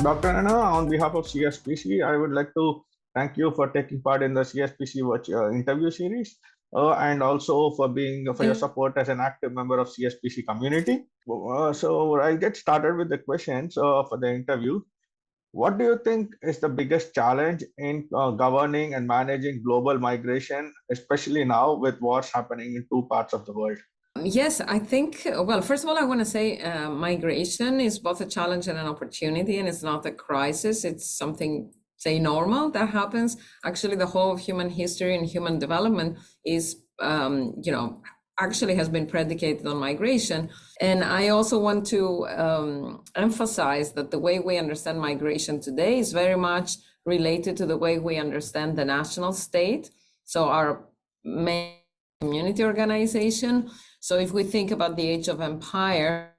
Dr. Anna, on behalf of CSPC, I would like to thank you for taking part in the CSPC interview series, and also for your support as an active member of CSPC community. So I'll get started with the questions for the interview. What do you think is the biggest challenge in governing and managing global migration, especially now with wars happening in two parts of the world? Yes, I think, well, first of all, I want to say migration is both a challenge and an opportunity, and it's not a crisis. It's something, say, normal that happens. Actually, the whole of human history and human development is, actually has been predicated on migration. And I also want to emphasize that the way we understand migration today is very much related to the way we understand the national state. So our main community organization. So if we think about the age of empire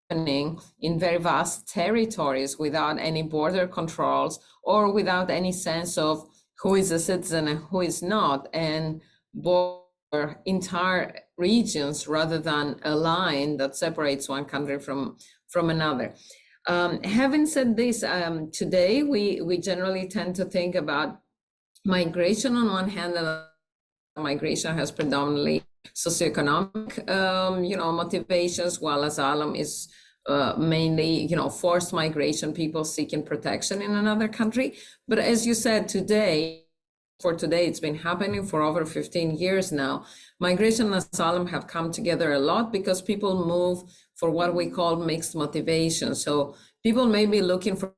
happening in very vast territories without any border controls or without any sense of who is a citizen and who is not, and border entire regions rather than a line that separates one country from another. Having said this, today we generally tend to think about migration on one hand, and migration has predominantly socioeconomic, motivations, while asylum is mainly, forced migration, people seeking protection in another country. But as you said, today, it's been happening for over 15 years now. Migration and asylum have come together a lot because people move for what we call mixed motivation. So people may be looking for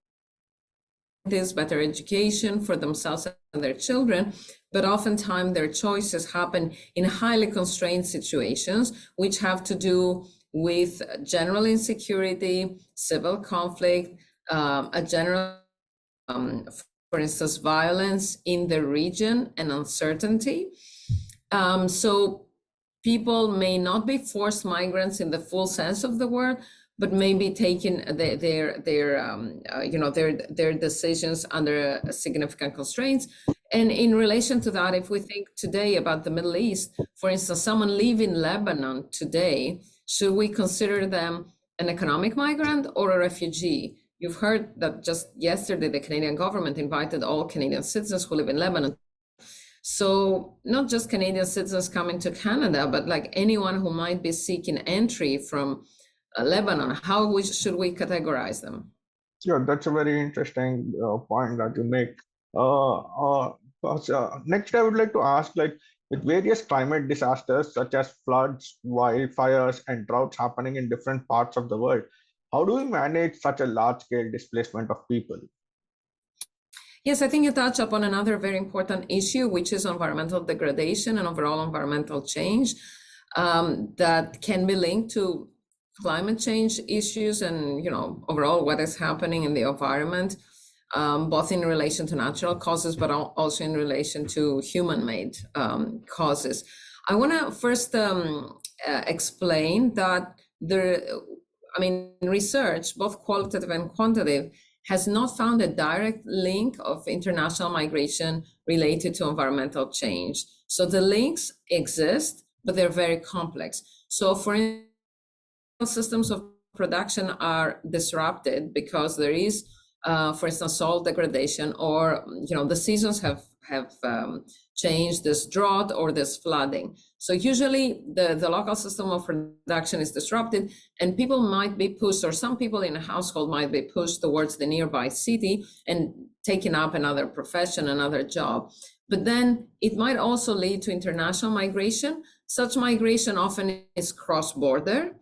this better education for themselves and their children, but oftentimes their choices happen in highly constrained situations, which have to do with general insecurity, civil conflict, a general, for instance, violence in the region and uncertainty. So people may not be forced migrants in the full sense of the word, but maybe taking their decisions under significant constraints. And in relation to that, if we think today about the Middle East, for instance, someone leaving Lebanon today, should we consider them an economic migrant or a refugee? You've heard that just yesterday, the Canadian government invited all Canadian citizens who live in Lebanon. So not just Canadian citizens coming to Canada, but like anyone who might be seeking entry from Lebanon, how should we categorize them? Yeah, that's a very interesting point that you make. Next, I would like to ask, with various climate disasters such as floods, wildfires, and droughts happening in different parts of the world, how do we manage such a large-scale displacement of people? Yes, I think you touch upon another very important issue, which is environmental degradation and overall environmental change that can be linked to climate change issues and, overall what is happening in the environment, both in relation to natural causes, but also in relation to human-made causes. I want to first explain that research, both qualitative and quantitative, has not found a direct link of international migration related to environmental change. So the links exist, but they're very complex. So for instance, systems of production are disrupted because there is, for instance, soil degradation, or the seasons have changed, this drought or this flooding. So usually the local system of production is disrupted, and people might be pushed, or some people in a household might be pushed towards the nearby city and taking up another profession, another job. But then it might also lead to international migration. Such migration often is cross-border.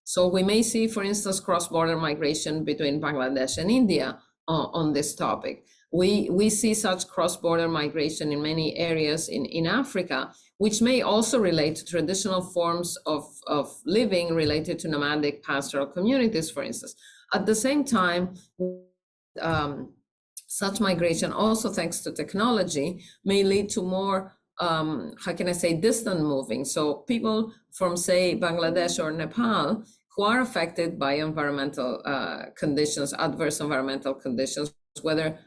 So we may see, for instance, cross-border migration between Bangladesh and India on this topic. We see such cross-border migration in many areas in Africa, which may also relate to traditional forms of living related to nomadic pastoral communities, for instance. At the same time, such migration, also thanks to technology, may lead to more distant moving. So people from, say, Bangladesh or Nepal who are affected by environmental conditions, adverse environmental conditions, whether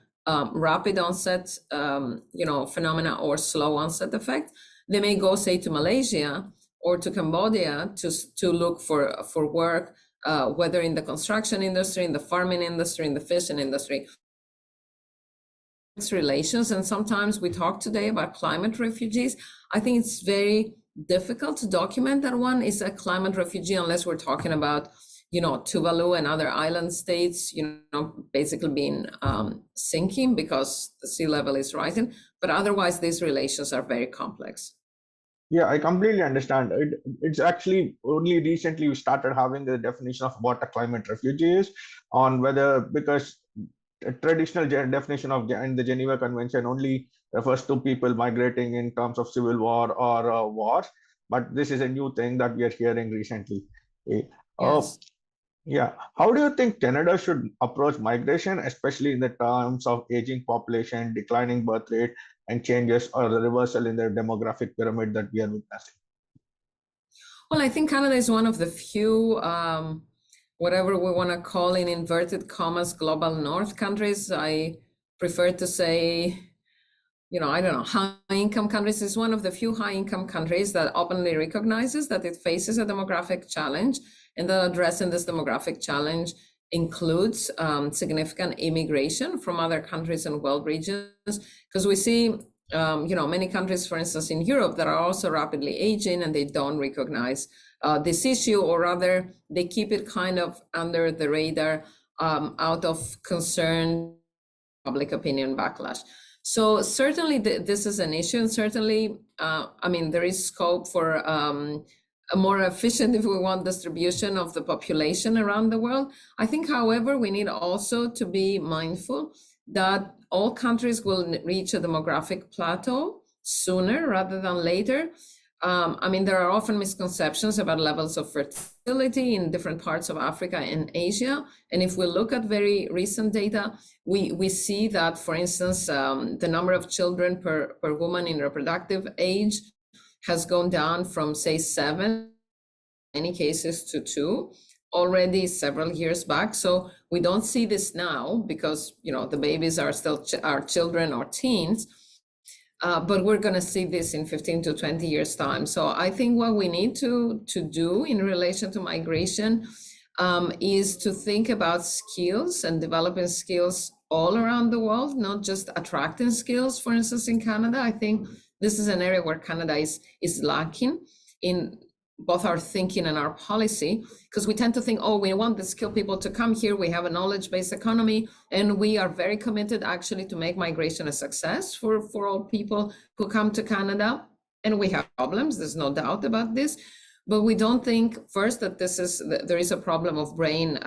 rapid onset, phenomena or slow onset effect, they may go, say, to Malaysia or to Cambodia to look for work whether in the construction industry, in the farming industry, in the fishing industry. It's relations, and sometimes we talk today about climate refugees. I think it's very difficult to document that one is a climate refugee unless we're talking about, Tuvalu and other island states, basically being sinking because the sea level is rising. But otherwise, these relations are very complex. Yeah, I completely understand. It's actually only recently we started having the definition of what a climate refugee is, on whether, because a traditional definition of in the Geneva Convention only refers to people migrating in terms of civil war or wars, but this is a new thing that we are hearing recently. Yes. Yeah. How do you think Canada should approach migration, especially in the terms of aging population, declining birth rate, and changes or the reversal in the demographic pyramid that we are witnessing? Well, I think Canada is one of the few, whatever we want to call in inverted commas, global north countries. I prefer to say, I don't know, high-income countries. Is one of the few high-income countries that openly recognizes that it faces a demographic challenge, and that addressing this demographic challenge includes significant immigration from other countries and world regions. Because we see, many countries, for instance, in Europe that are also rapidly aging, and they don't recognize this issue, or rather they keep it kind of under the radar out of concern, public opinion backlash. So certainly this is an issue, and certainly, there is scope for a more efficient, if we want, distribution of the population around the world. I think, however, we need also to be mindful that all countries will reach a demographic plateau sooner rather than later. There are often misconceptions about levels of fertility in different parts of Africa and Asia. And if we look at very recent data, we see that, for instance, the number of children per woman in reproductive age has gone down from, say, 7, in many cases, to 2 already several years back. So we don't see this now because, the babies are still our children or teens. But we're going to see this in 15 to 20 years time. So I think what we need to do in relation to migration is to think about skills and developing skills all around the world, not just attracting skills. For instance, in Canada, I think this is an area where Canada is lacking in both our thinking and our policy, because we tend to think, oh, we want the skilled people to come here. We have a knowledge-based economy, and we are very committed actually to make migration a success for all people who come to Canada. And we have problems, there's no doubt about this, but we don't think first that there is a problem of brain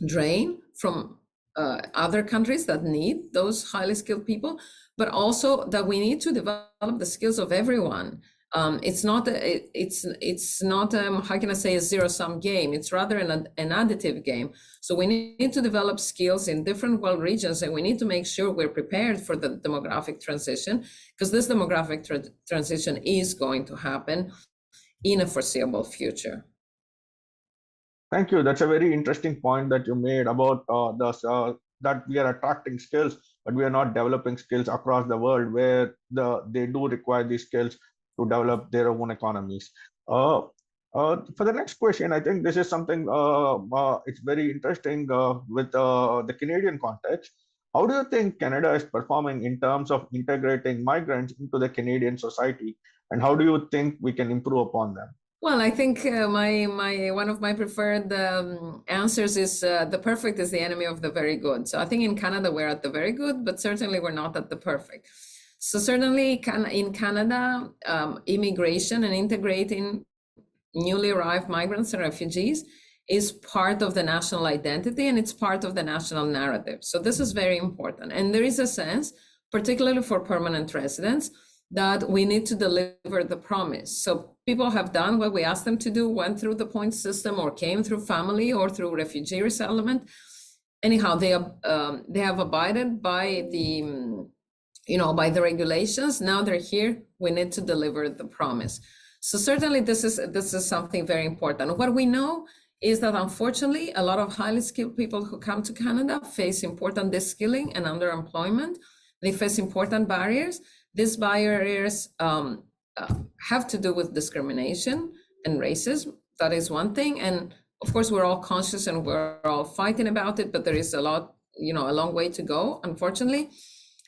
drain from other countries that need those highly skilled people, but also that we need to develop the skills of everyone. It's not how can I say, a zero-sum game. It's rather an additive game. So we need to develop skills in different world regions, and we need to make sure we're prepared for the demographic transition, because this demographic transition is going to happen in a foreseeable future. Thank you. That's a very interesting point that you made about that we are attracting skills, but we are not developing skills across the world where they do require these skills to develop their own economies. For the next question, I think this is something it's very interesting with the Canadian context. How do you think Canada is performing in terms of integrating migrants into the Canadian society, and how do you think we can improve upon them? Well, I think one of my preferred answers is the perfect is the enemy of the very good. So I think in Canada we're at the very good, but certainly we're not at the perfect. So certainly in Canada, immigration and integrating newly arrived migrants and refugees is part of the national identity, and it's part of the national narrative. So this is very important. And there is a sense, particularly for permanent residents, that we need to deliver the promise. So people have done what we asked them to do, went through the point system, or came through family or through refugee resettlement. Anyhow, they have abided by the by the regulations. Now they're here. We need to deliver the promise. So certainly this is something very important. What we know is that unfortunately, a lot of highly skilled people who come to Canada face important de-skilling and underemployment. They face important barriers. These barriers have to do with discrimination and racism. That is one thing. And Of course, we're all conscious and we're all fighting about it, but there is a lot, a long way to go, unfortunately.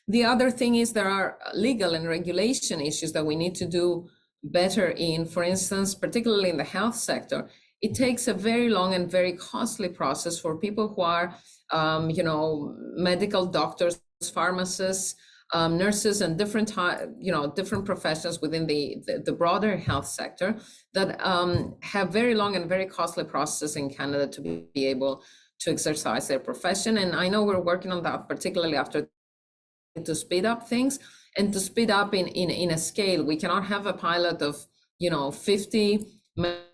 The other thing is there are legal and regulation issues that we need to do better in. For instance, particularly in the health sector, it takes a very long and very costly process for people who are, medical doctors, pharmacists, nurses, and different professions within the broader health sector that have very long and very costly processes in Canada to be able to exercise their profession. And I know we're working on that, particularly after, to speed up things and to speed up in a scale. We cannot have a pilot of 50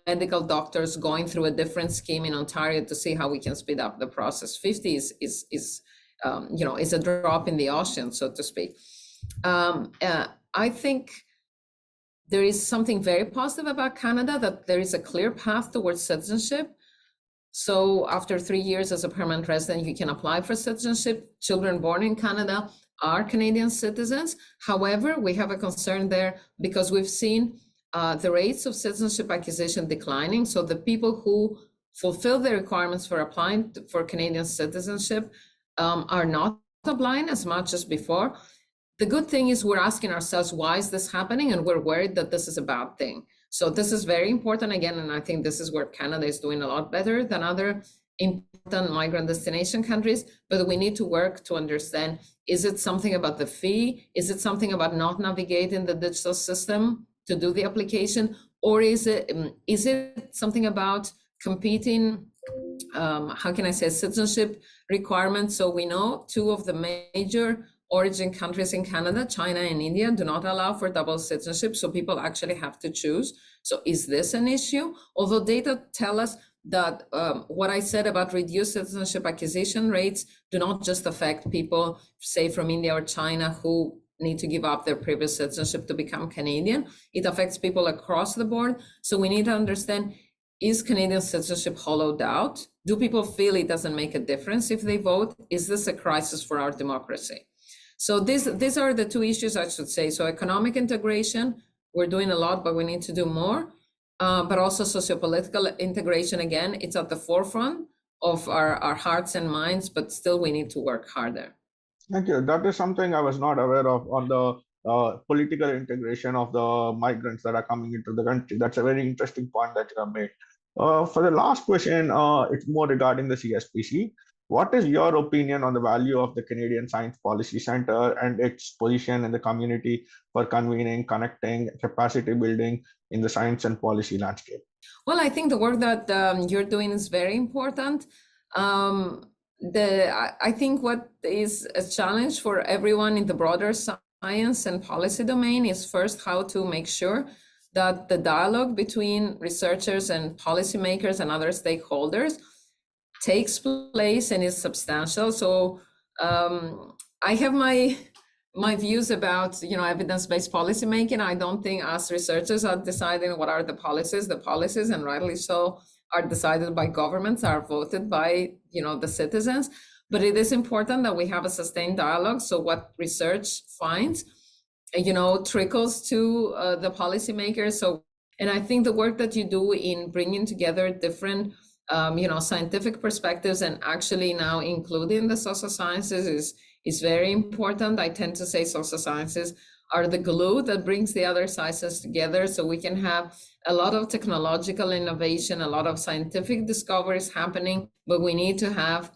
medical doctors going through a different scheme in Ontario to see how we can speed up the process. 50 is a drop in the ocean, so to speak. I think there is something very positive about Canada, that there is a clear path towards citizenship. So after 3 years as a permanent resident, you can apply for citizenship. Children born in Canada are Canadian citizens. However, we have a concern there because we've seen the rates of citizenship acquisition declining. So the people who fulfill the requirements for applying for Canadian citizenship are not applying as much as before. The good thing is we're asking ourselves, why is this happening? And we're worried that this is a bad thing. So this is very important again, and I think this is where Canada is doing a lot better than other important migrant destination countries, but we need to work to understand, is it something about the fee? Is it something about not navigating the digital system to do the application? Or is it something about competing, citizenship requirements? So we know two of the major origin countries in Canada, China and India, do not allow for double citizenship, so people actually have to choose. So is this an issue? Although data tell us that what I said about reduced citizenship acquisition rates do not just affect people, say, from India or China who need to give up their previous citizenship to become Canadian. It affects people across the board. So we need to understand, is Canadian citizenship hollowed out? Do people feel it doesn't make a difference if they vote? Is this a crisis for our democracy? So these are the two issues, I should say. So economic integration, we're doing a lot, but we need to do more. But also sociopolitical integration, again, it's at the forefront of our hearts and minds, but still we need to work harder. Thank you. That is something I was not aware of on the political integration of the migrants that are coming into the country. That's a very interesting point that you have made. For the last question, it's more regarding the CSPC. What is your opinion on the value of the Canadian Science Policy Center and its position in the community for convening, connecting, capacity building in the science and policy landscape? Well, I think the work that you're doing is very important. I think what is a challenge for everyone in the broader science and policy domain is first how to make sure that the dialogue between researchers and policymakers and other stakeholders takes place and is substantial. So I have my views about evidence-based policymaking. I don't think us researchers are deciding what are the policies. The policies, and rightly so, are decided by governments, are voted by the citizens. But it is important that we have a sustained dialogue. So what research finds, trickles to the policymakers. So, and I think the work that you do in bringing together different scientific perspectives and actually now including the social sciences is very important. I tend to say social sciences are the glue that brings the other sciences together, so we can have a lot of technological innovation, a lot of scientific discoveries happening, but we need to have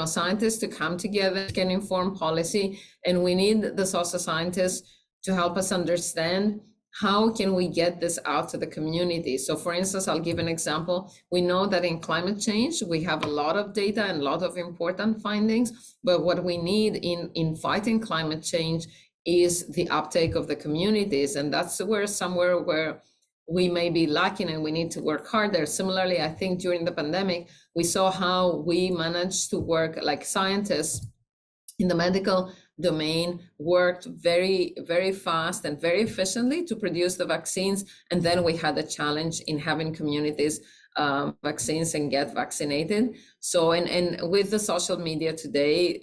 scientists to come together, can inform policy, and we need the social scientists to help us understand how can we get this out to the community. So for instance, I'll give an example. We know that in climate change, we have a lot of data and a lot of important findings, but what we need in fighting climate change is the uptake of the communities. And that's somewhere where we may be lacking and we need to work harder. Similarly, I think during the pandemic, we saw how we managed to work like scientists in the medical domain worked very, very fast and very efficiently to produce the vaccines. And then we had a challenge in having communities vaccines and get vaccinated. So, and with the social media today,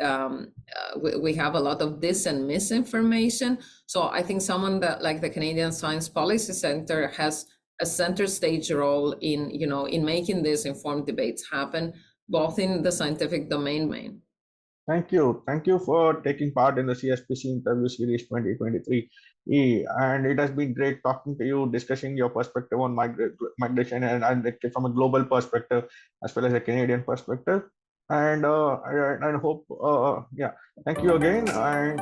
we have a lot of dis and misinformation. So I think someone that like the Canadian Science Policy Center has a center stage role in, in making these informed debates happen, both in the scientific domain. Thank you. Thank you for taking part in the CSPC interview series 2023. And it has been great talking to you, discussing your perspective on migration and from a global perspective as well as a Canadian perspective. And I hope, yeah, thank you again. And